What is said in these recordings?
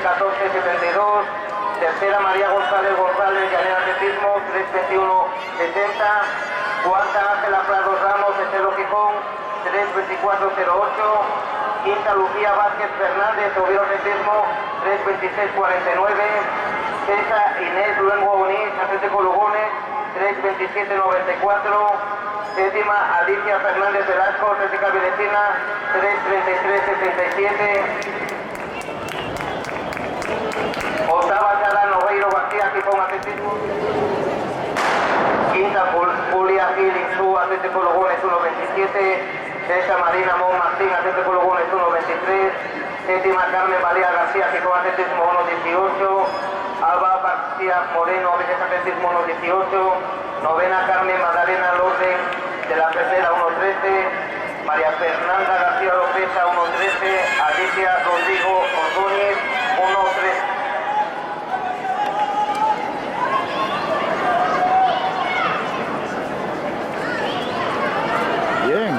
14.72. Tercera, María González González, Llanera Atletismo, 3.21.60. Cuarta, Ángela Prado Ramos, Estelo Gijón, 3.24.08. Quinta, Lucía Vázquez Fernández, Oviedo Atletismo, 3.26.49. Sexta, Inés Luengo Onís, Atlético Lugones, 3.27.94. Séptima, Alicia Fernández Velasco, Atlética Vilecina, 3.33.67. Octava, Sara Noveiro García, Gijón Atletismo. Quinta, Julia Gil Insú, Atlético Lugones, 1.27. Sexta, Marina Mon Martín, Atlético Lugones, 1.23. Séptima, Carmen María García, Gijón Atletismo, 1.18. Alba García Moreno, Avilés Atletismo, 1.18. Novena, Carmen Magdalena Lourdes de la Tercera, 1.13. María Fernanda García Lopeza, 1.13. Alicia Rodrigo Ordóñez, 1.13. Bien.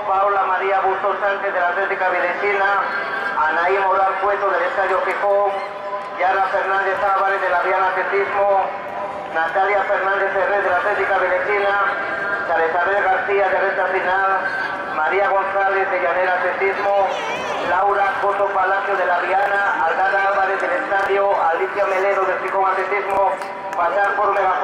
Paula María Bustos Sánchez de la Atlética Vilecina, Anaí Morán Cueto del Estadio Gijón, Yara Fernández Álvarez de la Viana Atletismo, Natalia Fernández Ferrer de la Atlética Vilecina, Isabel García de Recta Final, María González de Llanera Atletismo, Laura Coto Palacio de la Viana, Aldana Álvarez del Estadio, Alicia Melero del Gijón Atletismo, pasar por Megafón